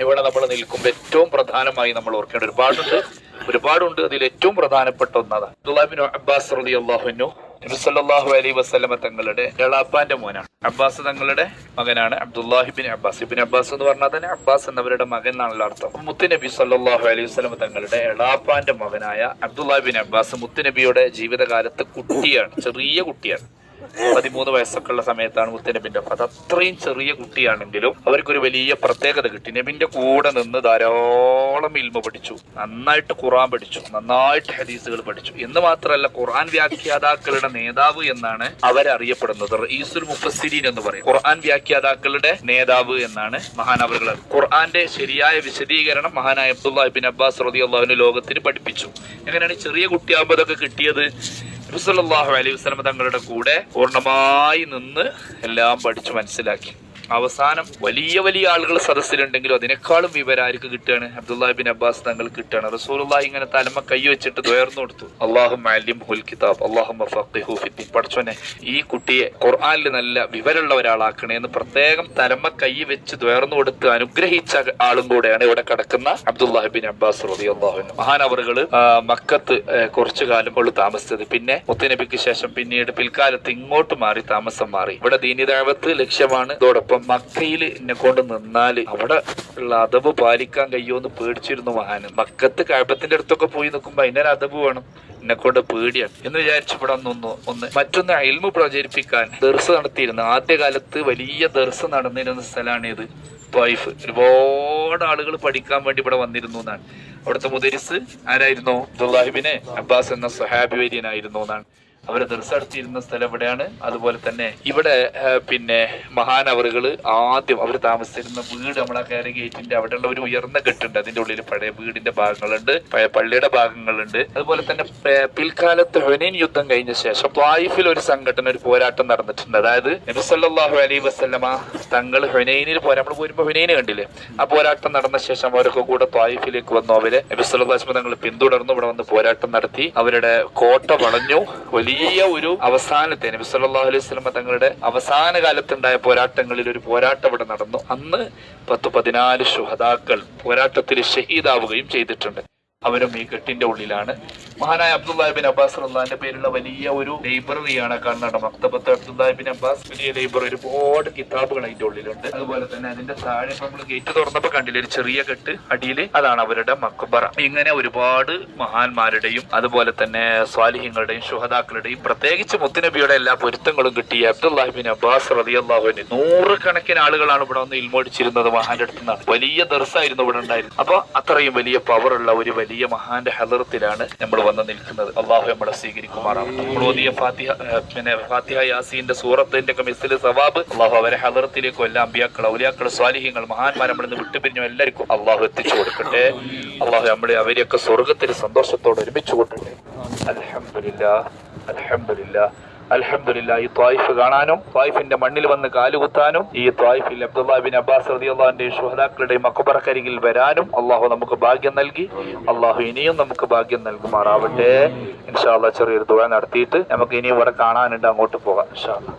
ഇവിടെ നമ്മൾ നിൽക്കുമ്പോൾ ഏറ്റവും പ്രധാനമായി നമ്മൾ ഓർക്കേണ്ട ഒരുപാടുണ്ട്. അതിൽ ഏറ്റവും പ്രധാനപ്പെട്ട ഒന്നതാണ് അബ്ദുല്ലാഹി ഇബ്നു അബ്ബാസ് റളിയല്ലാഹു അൻഹു നബി സല്ലല്ലാഹു അലൈഹി വസല്ലമ തങ്ങളുടെ എളാപ്പാന്റെ മോനാണ്. അബ്ബാസ് തങ്ങളുടെ മകനാണ് Abdullahi Ibn Abbas. Ibn Abbas എന്ന് പറഞ്ഞാൽ തന്നെ അബ്ബാസ് എന്നവരുടെ മകൻ എന്നാണല്ലോ അർത്ഥം. മുത്തുനബി സല്ലല്ലാഹു അലൈഹി വസല്ലമ തങ്ങളുടെ എളാപ്പാന്റെ മകനായ അബ്ദുല്ലാഹി ഇബ്നു അബ്ബാസ് മുത്തുനബിയുടെ ജീവിതകാലത്ത് ചെറിയ കുട്ടിയാണ്. 13 വയസ്സൊക്കെ ഉള്ള സമയത്താണ് മുത്തുനബിന്റെ വഫാത്ത്. അത്രയും ചെറിയ കുട്ടിയാണെങ്കിലും അവർക്കൊരു വലിയ പ്രത്യേകത കിട്ടി. നബിന്റെ കൂടെ നിന്ന് ധാരാളം ഇൽമ പഠിച്ചു, നന്നായിട്ട് ഖുർആൻ പഠിച്ചു, നന്നായിട്ട് ഹദീസുകൾ പഠിച്ചു. എന്ന് മാത്രമല്ല, ഖുർആൻ വ്യാഖ്യാതാക്കളുടെ നേതാവ് എന്നാണ് അവരറിയപ്പെടുന്നത്. റഈസുൽ മുഫസ്സിരീൻ എന്ന് പറയും. ഖുർആൻ വ്യാഖ്യാതാക്കളുടെ നേതാവ് എന്നാണ് മഹാനവറുകൾ. ഖുർആന്റെ ശരിയായ വിശദീകരണം മഹാനായ അബ്ദുല്ലാഹി ഇബ്നു അബ്ബാസ് റളിയല്ലാഹു അൻഹു ലോകത്തിന് പഠിപ്പിച്ചു. എങ്ങനെയാണ് ചെറിയ കുട്ടിയാകുമ്പോൾ ഇതൊക്കെ കിട്ടിയത്? നബി സല്ലല്ലാഹു അലൈഹി വസല്ലം തങ്ങളുടെ കൂടെ പൂർണ്ണമായി നിന്ന് എല്ലാം പഠിച്ചു മനസ്സിലാക്കി. അവസാനം വലിയ ആളുകൾ സദസ്സിലുണ്ടെങ്കിലും അതിനേക്കാളും വിവരം ആർക്ക് കിട്ടുകയാണ്? അബ്ദുല്ലാഹി ഇബ്നു അബ്ബാസ് തങ്ങൾ കിട്ടുകയാണ്. റസൂലുള്ളാഹി ഇങ്ങനെ തലമ കൈ വെച്ചിട്ട് ദ്വയർന്നു കൊടുത്തു, അല്ലാഹുമ്മ അല്ലിംഹുൽ കിതാബ് അല്ലാഹുമ്മ ഫഖിഹു ഫിദ്ദീൻ. പഠിച്ചോനെ, ഈ കുട്ടിയെ ഖുർആനിൽ നല്ല വിവരമുള്ള ഒരാളാക്കണേ എന്ന് പ്രത്യേകം തലമ കൈ വെച്ച് ദ്വയർന്നു കൊടുത്ത് അനുഗ്രഹിച്ച ആളും കൂടെയാണ് ഇവിടെ കിടക്കുന്ന അബ്ദുല്ലാഹി ഇബ്നു അബ്ബാസ് റളിയല്ലാഹു അൻഹു. മഹാനവറുകൾ മക്കത്ത് കുറച്ചു കാലം ഉള്ളു താമസിച്ചത്. പിന്നെ മുത്തുനബിക്ക് ശേഷം പിന്നീട് പിൽക്കാലത്ത് ഇങ്ങോട്ട് താമസം മാറി. ഇവിടെ ദീനി ദഅവത്ത് ലക്ഷ്യമാണ്. ഇതോടൊപ്പം മക്കയിൽ എന്നെ കൊണ്ട് നിന്നാല് അവിടെ ഉള്ള അദബ് പാലിക്കാൻ കഴിയുമെന്ന് പേടിച്ചിരുന്നു മഹാന്. മക്കത്ത് കഅബത്തിന്റെ അടുത്തൊക്കെ പോയി നിൽക്കുമ്പോ അതിനൊരു അദബ് വേണം, എന്നെ കൊണ്ട് പേടിയാണ് എന്ന് വിചാരിച്ചു ഇവിടെ മറ്റൊന്ന് ഇൽമു പ്രചരിപ്പിക്കാൻ ദർസ് നടത്തിയിരുന്നു. ആദ്യകാലത്ത് വലിയ ദർസ് നടന്നിരുന്ന സ്ഥലമാണ് ഇത് ത്വായിഫ്. ഒരുപാട് ആളുകൾ പഠിക്കാൻ വേണ്ടി ഇവിടെ വന്നിരുന്നു എന്നാണ്. അവിടുത്തെ മുദരിസ് ആരായിരുന്നു? അബ്ദുല്ലാഹി ഇബ്നു അബ്ബാസ് എന്ന സ്വഹാബി വര്യനായിരുന്നു എന്നാണ്. അവര് ദർസ് നടത്തിയിരുന്ന സ്ഥലം ഇവിടെയാണ്. അതുപോലെ തന്നെ ഇവിടെ പിന്നെ മഹാനവറുകൾ ആദ്യം അവർ താമസിച്ചിരുന്ന വീട് നമ്മളെ കയറി ഗേറ്റിന്റെ അവിടെയുള്ള ഒരു ഉയർന്ന കെട്ടുണ്ട്. അതിന്റെ ഉള്ളിൽ പഴയ വീടിന്റെ ഭാഗങ്ങളുണ്ട്, പഴയ പള്ളിയുടെ ഭാഗങ്ങളുണ്ട്. അതുപോലെ തന്നെ പിൽക്കാലത്ത് ഹുനൈൻ യുദ്ധം കഴിഞ്ഞ ശേഷം ത്വായിഫിൽ ഒരു സംഘടന, ഒരു പോരാട്ടം നടന്നിട്ടുണ്ട്. അതായത് നബി സല്ലല്ലാഹു അലൈഹി വസല്ലമ തങ്ങൾ ഹുനൈനിൽ നമ്മൾ പോരുമ്പോ ഹുനൈന് കണ്ടില്ലേ, ആ പോരാട്ടം നടന്ന ശേഷം അവരൊക്കെ കൂടെ ത്വായിഫിലേക്ക് വന്നു. അവരെ നബി സല്ലല്ലാഹു അലൈഹി വസല്ലം തങ്ങൾ പിന്തുടർന്നു ഇവിടെ വന്ന് പോരാട്ടം നടത്തി. അവരുടെ കോട്ട വളഞ്ഞു. വലിയ ഒരു അവസാനത്തെ നബി സല്ലല്ലാഹു അലൈഹി വസല്ലം തങ്ങളുടെ അവസാന കാലത്തുണ്ടായ പോരാട്ടങ്ങളിൽ ഒരു പോരാട്ടം ഇവിടെ നടന്നു. അന്ന് 10-14 ശുഹദാക്കൾ പോരാട്ടത്തിൽ ഷഹീദാവുകയും ചെയ്തിട്ടുണ്ട്. അവരും ഈ കെട്ടിന്റെ ഉള്ളിലാണ്. മഹാനായ അബ്ദുല്ലാഹി ഇബ്നു അബ്ബാസ് റളിയല്ലാഹുവിന്റെ പേരുള്ള വലിയ ഒരു ലൈബ്രറിയാണ് കാണുന്നത്. മക്തബത്ത് അബ്ദുല്ലാഹി ഇബ്നു അബ്ബാസ് വലിയ ലൈബ്രറി, ഒരുപാട് കിതാബുകൾ അതിന്റെ ഉള്ളിലുണ്ട്. അതുപോലെ തന്നെ അതിന്റെ താഴെ നമ്മൾ ഗേറ്റ് തുറന്നപ്പോ കണ്ടില്ലേ ഒരു ചെറിയ കെട്ട് അടിയിൽ, അതാണ് അവരുടെ മക്ബറ. ഇങ്ങനെ ഒരുപാട് മഹാന്മാരുടെയും അതുപോലെ തന്നെ സ്വാലിഹീങ്ങളുടെയും ശുഹദാക്കളുടെയും പ്രത്യേകിച്ച് മുത്തുനബിയുടെ എല്ലാ പൊരുത്തങ്ങളും കിട്ടിയ അബ്ദുല്ലാഹി ഇബ്നു അബ്ബാസ് റളിയല്ലാഹു അൻഹു 100 കണക്കിന് ആളുകളാണ് ഇവിടെ വന്ന് ഇൽമോടിച്ചിരുന്നത്. മഹാന്റെ അടുത്ത് നിന്നാണ്. വലിയ ദർസായിരുന്നു ഇവിടെ ഉണ്ടായിരുന്നത്. അപ്പൊ അത്രയും വലിയ പവറുള്ള ഒരു വലിയ മഹാന്റെ ഹദറത്തിലാണ് നമ്മൾ വന്ന് നിൽക്കുന്നത്. അള്ളാഹു നമ്മളെ സ്വീകരിക്കുമാറാവട്ടെ. നമ്മൾ ഓതിയ ഫാത്തിഹ യാസീന്റെ സൂറത്തിന്റെ ഒക്കെ മിസ്ലിൽ സവാബ് അള്ളാഹു അവരെ ഹദറത്തിലേക്കും എല്ലാ അമ്പിയാക്കൾ, ഔലിയാക്കൾ, സ്വാലിഹീങ്ങൾ, മഹാന്മാർ നമ്മളിൽ നിന്ന് വിട്ടുപിരിഞ്ഞു എല്ലാവർക്കും അള്ളാഹു എത്തിച്ചു കൊടുക്കട്ടെ. അള്ളാഹു നമ്മളെ അവരെയൊക്കെ സ്വർഗത്തിൽ സന്തോഷത്തോടെ ഒരുമിച്ച് കൊണ്ടട്ടെ. അൽഹംദുലില്ലാഹ്, അൽഹംദുലില്ലാഹ്, അൽഹംദുലില്ലാഹ്. ഈ ത്വായിഫ് കാണാനും ത്വായിഫിന്റെ മണ്ണിൽ വന്ന് കാലുകുത്താനും ഈ ത്വായിഫിൽ അബ്ദുല്ലാഹി ഇബ്നു അബ്ബാസ് റളിയല്ലാഹുവിന്റെയും ശുഹദാക്കളുടെയും മഖബറക്കരികിൽ വരാനും അള്ളാഹു നമുക്ക് ഭാഗ്യം നൽകി. അള്ളാഹു ഇനിയും നമുക്ക് ഭാഗ്യം നൽകുമാറാവട്ടെ. ഇൻഷാ അല്ലാഹ് ചെറിയൊരു ദുആ നടത്തിയിട്ട് നമുക്ക് ഇനിയും ഇവിടെ കാണാനുണ്ട്, അങ്ങോട്ട് പോകാം ഇൻഷാ അല്ലാഹ്.